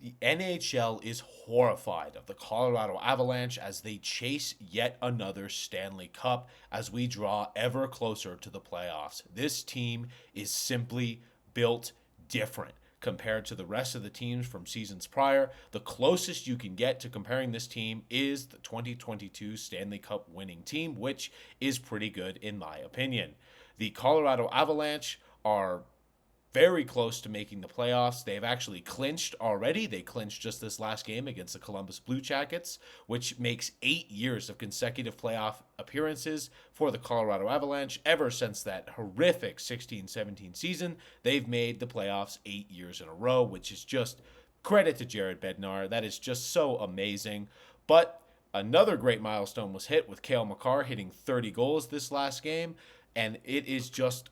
The NHL is horrified of the Colorado Avalanche as they chase yet another Stanley Cup as we draw ever closer to the playoffs. This team is simply built different compared to the rest of the teams from seasons prior. The closest you can get to comparing this team is the 2022 Stanley Cup winning team, which is pretty good in my opinion. The Colorado Avalanche are very close to making the playoffs. They've actually clinched already. They clinched just this last game against the Columbus Blue Jackets, which makes 8 years of consecutive playoff appearances for the Colorado Avalanche. Ever since that horrific 16-17 season, they've made the playoffs 8 years in a row, which is just credit to Jared Bednar. That is just so amazing. But another great milestone was hit with Cale Makar hitting 30 goals this last game, and it is just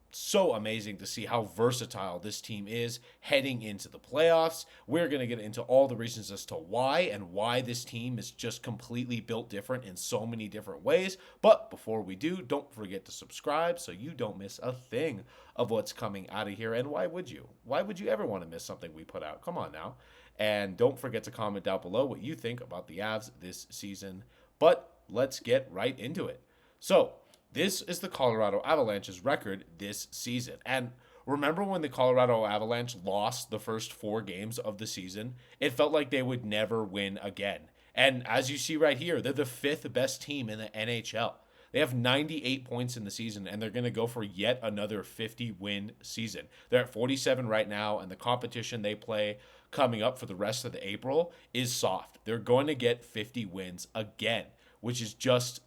so amazing to see how versatile this team is heading into the playoffs. We're going to get into all the reasons as to why and why this team is just completely built different in so many different ways. But before we do, don't forget to subscribe so you don't miss a thing of what's coming out of here. And why would you? Why would you ever want to miss something we put out? Come on now. And don't forget to comment down below what you think about the Avs this season. But let's get right into it. So, this is the Colorado Avalanche's record this season. And remember when the Colorado Avalanche lost the first 4 games of the season? It felt like they would never win again. And as you see right here, they're the 5th best team in the NHL. They have 98 points in the season, and they're going to go for yet another 50-win season. They're at 47 right now, and the competition they play coming up for the rest of the April is soft. They're going to get 50 wins again, which is just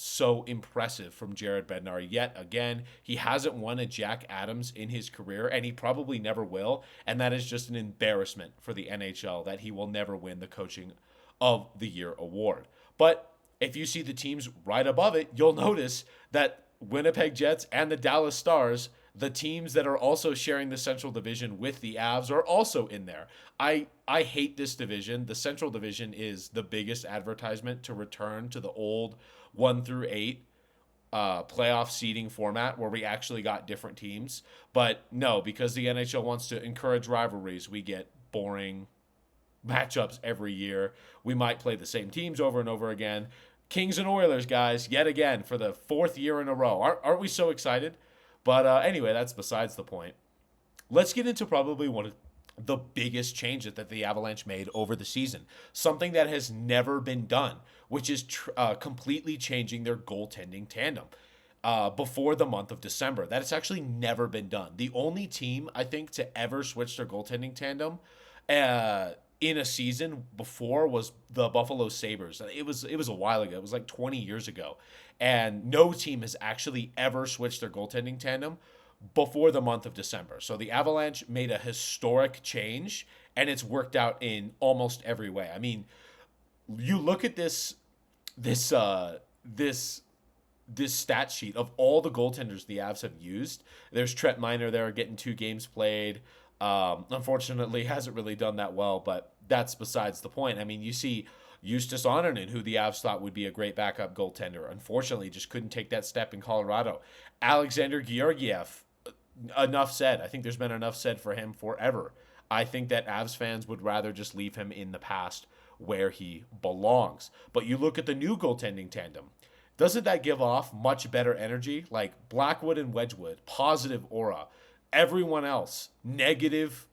so impressive from Jared Bednar yet again. He hasn't won a Jack Adams in his career, and he probably never will, and that is just an embarrassment for the NHL that he will never win the Coaching of the Year award. But if you see the teams right above it, you'll notice that Winnipeg Jets and the Dallas Stars, the teams that are also sharing the Central Division with the Avs, are also in there. I hate this division. The Central Division is the biggest advertisement to return to the old 1 through 8 playoff seeding format where we actually got different teams. But no, because the NHL wants to encourage rivalries, we get boring matchups every year. We might play the same teams over and over again. Kings and Oilers, guys, yet again for the 4th year in a row. Aren't we so excited? But anyway, that's besides the point. Let's get into probably one of the biggest changes that the Avalanche made over the season. Something that has never been done, which is completely changing their goaltending tandem before the month of December. That has actually never been done. The only team, I think, to ever switch their goaltending tandem in a season before was the Buffalo Sabres. It was a while ago. It was like 20 years ago. And no team has actually ever switched their goaltending tandem before the month of December. So the Avalanche made a historic change, and it's worked out in almost every way. I mean, you look at this stat sheet of all the goaltenders the Avs have used. There's Trent Miner there getting 2 games played. Unfortunately, hasn't really done that well, but that's besides the point. I mean, you see Justus Onanen, who the Avs thought would be a great backup goaltender. Unfortunately, just couldn't take that step in Colorado. Alexander Georgiev, enough said. I think there's been enough said for him forever. I think that Avs fans would rather just leave him in the past where he belongs. But you look at the new goaltending tandem. Doesn't that give off much better energy? Like Blackwood and Wedgwood, positive aura. Everyone else, negative,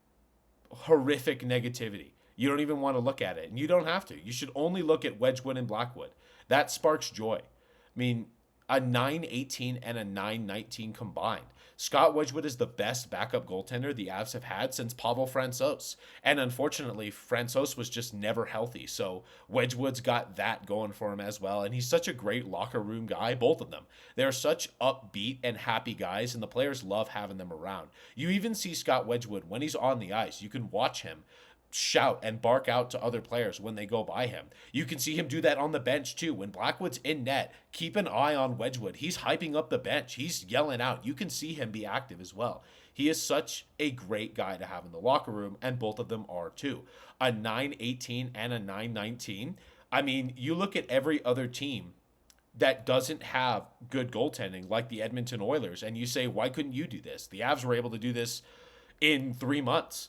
horrific negativity. You don't even want to look at it, and you don't have to. You should only look at Wedgwood and Blackwood. That sparks joy. I mean, a 9-18 and a 9-19 combined. Scott Wedgwood is the best backup goaltender the Avs have had since Pavel Francouz. And unfortunately, Francouz was just never healthy. So Wedgwood's got that going for him as well. And he's such a great locker room guy, both of them. They're such upbeat and happy guys, and the players love having them around. You even see Scott Wedgwood, when he's on the ice, you can watch him shout and bark out to other players when they go by him. You can see him do that on the bench too. When Blackwood's in net, keep an eye on Wedgwood. He's hyping up the bench. He's yelling out. You can see him be active as well. He is such a great guy to have in the locker room, and both of them are too. A 9-18 and a 9-19. I mean, you look at every other team that doesn't have good goaltending, like the Edmonton Oilers, and you say, why couldn't you do this? The Avs were able to do this in 3 months.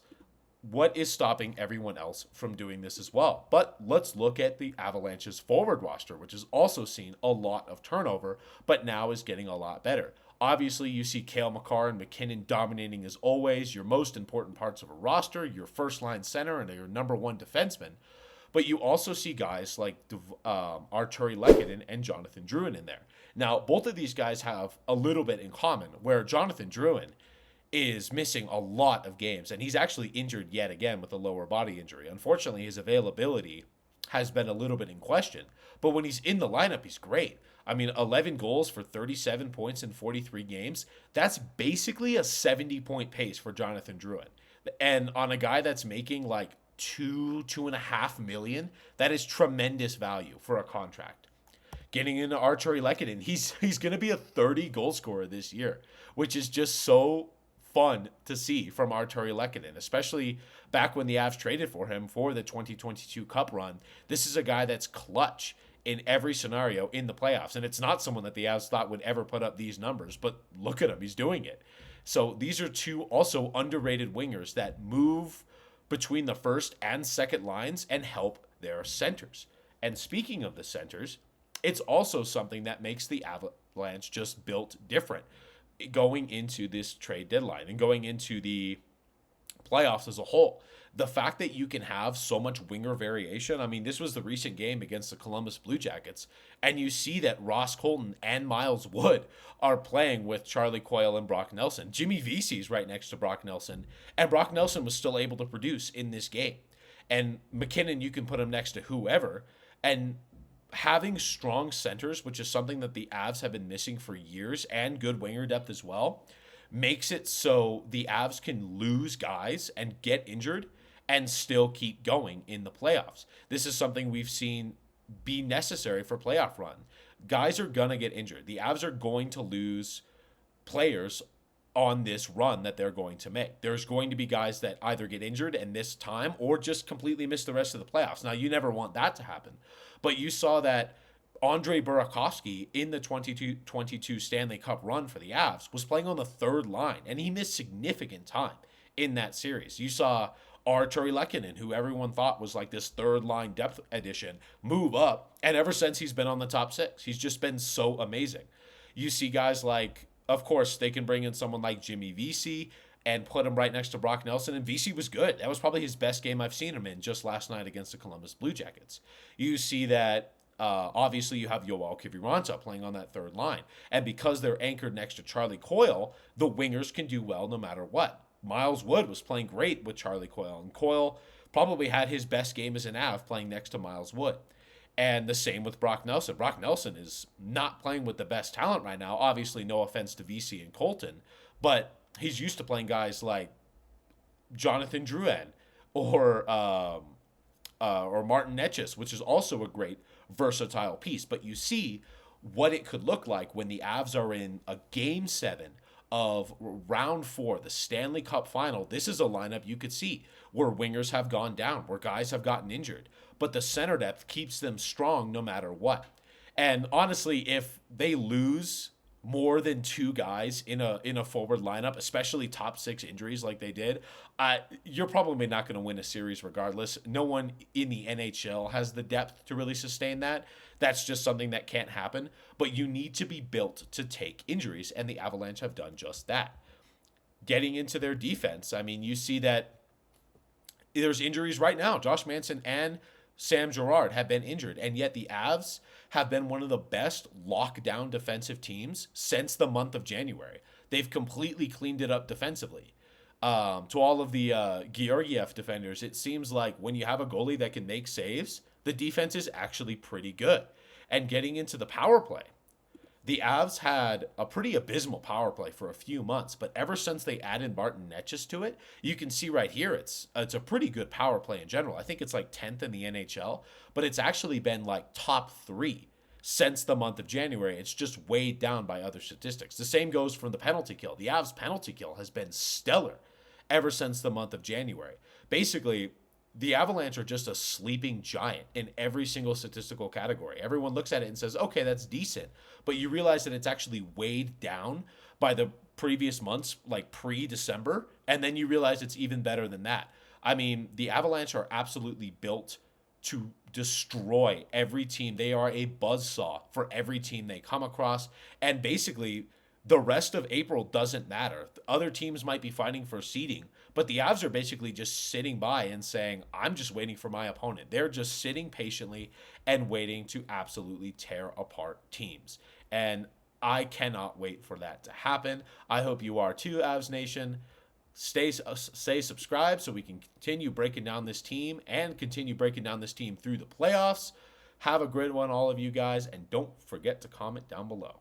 what is stopping everyone else from doing this as well? But let's look at the Avalanche's forward roster, which has also seen a lot of turnover, but now is getting a lot better. Obviously, you see Cale Makar and MacKinnon dominating as always, your most important parts of a roster, your first line center, and your number one defenseman. But you also see guys like Arturi Lehkonen and Jonathan Drouin in there. Now, both of these guys have a little bit in common, where Jonathan Drouin is missing a lot of games, and he's actually injured yet again with a lower body injury. Unfortunately, his availability has been a little bit in question, but when he's in the lineup, he's great. I mean, 11 goals for 37 points in 43 games. That's basically a 70-point pace for Jonathan Drouin. And on a guy that's making like two and a half million, that is tremendous value for a contract. Getting into Arturi Lehkonen, he's going to be a 30 goal scorer this year, which is just so fun to see from Arturi Lehkonen, especially back when the Avs traded for him for the 2022 Cup run. This is a guy that's clutch in every scenario in the playoffs, and it's not someone that the Avs thought would ever put up these numbers, but look at him, he's doing it. So these are two also underrated wingers that move between the first and second lines and help their centers. And speaking of the centers, it's also something that makes the Avalanche just built different going into this trade deadline and going into the playoffs as a whole. The fact that you can have so much winger variation. I mean, this was the recent game against the Columbus Blue Jackets, and you see that Ross Colton and Miles Wood are playing with Charlie Coyle and Brock Nelson. Jimmy Vesey's right next to Brock Nelson, and Brock Nelson was still able to produce in this game. And MacKinnon, you can put him next to whoever, and having strong centers, which is something that the Avs have been missing for years, and good winger depth as well, makes it so the Avs can lose guys and get injured and still keep going in the playoffs. This is something we've seen be necessary for playoff run. Guys are going to get injured. The Avs are going to lose players on this run that they're going to make. There's going to be guys that either get injured and miss time or just completely miss the rest of the playoffs. Now, you never want that to happen, but you saw that Andre Burakovsky in the 22 Stanley Cup run for the Avs was playing on the third line, and he missed significant time in that series. You saw Arturi Lehkonen, who everyone thought was like this third line depth addition, move up, and ever since he's been on the top six, he's just been so amazing. You see guys like, of course, they can bring in someone like Jimmy Vesey and put him right next to Brock Nelson, and Vesey was good. That was probably his best game I've seen him in just last night against the Columbus Blue Jackets. You see that obviously you have Yoel Kiviranta playing on that third line, and because they're anchored next to Charlie Coyle, the wingers can do well no matter what. Miles Wood was playing great with Charlie Coyle, and Coyle probably had his best game as an Av playing next to Miles Wood. And the same with Brock Nelson. Brock Nelson is not playing with the best talent right now. Obviously, no offense to Vesey and Colton, but he's used to playing guys like Jonathan Drouin or Martin Necas, which is also a great versatile piece. But you see what it could look like when the Avs are in a Game 7 of round 4, the Stanley Cup final. This is a lineup you could see where wingers have gone down, where guys have gotten injured, but the center depth keeps them strong no matter what. And honestly, if they lose more than two guys in a forward lineup, especially top six injuries like they did, you're probably not going to win a series regardless. No one in the NHL has the depth to really sustain that. That's just something that can't happen. But you need to be built to take injuries, and the Avalanche have done just that. Getting into their defense, I mean, you see that there's injuries right now. Josh Manson and Sam Girard have been injured, and yet the Avs have been one of the best lockdown defensive teams since the month of January. They've completely cleaned it up defensively. To all of the Georgiev defenders, it seems like when you have a goalie that can make saves, the defense is actually pretty good. And getting into the power play, the Avs had a pretty abysmal power play for a few months, but ever since they added Martin Necas to it, you can see right here it's a pretty good power play in general. I think it's like 10th in the NHL, but it's actually been like top 3 since the month of January. It's just weighed down by other statistics. The same goes from the penalty kill. The Avs penalty kill has been stellar ever since the month of January. Basically, the Avalanche are just a sleeping giant in every single statistical category. Everyone looks at it and says, okay, that's decent. But you realize that it's actually weighed down by the previous months, like pre-December. And then you realize it's even better than that. I mean, the Avalanche are absolutely built to destroy every team. They are a buzzsaw for every team they come across. And basically, the rest of April doesn't matter. Other teams might be fighting for seeding, but the Avs are basically just sitting by and saying, I'm just waiting for my opponent. They're just sitting patiently and waiting to absolutely tear apart teams. And I cannot wait for that to happen. I hope you are too, Avs Nation. Stay subscribed so we can continue breaking down this team and continue breaking down this team through the playoffs. Have a great one, all of you guys, and don't forget to comment down below.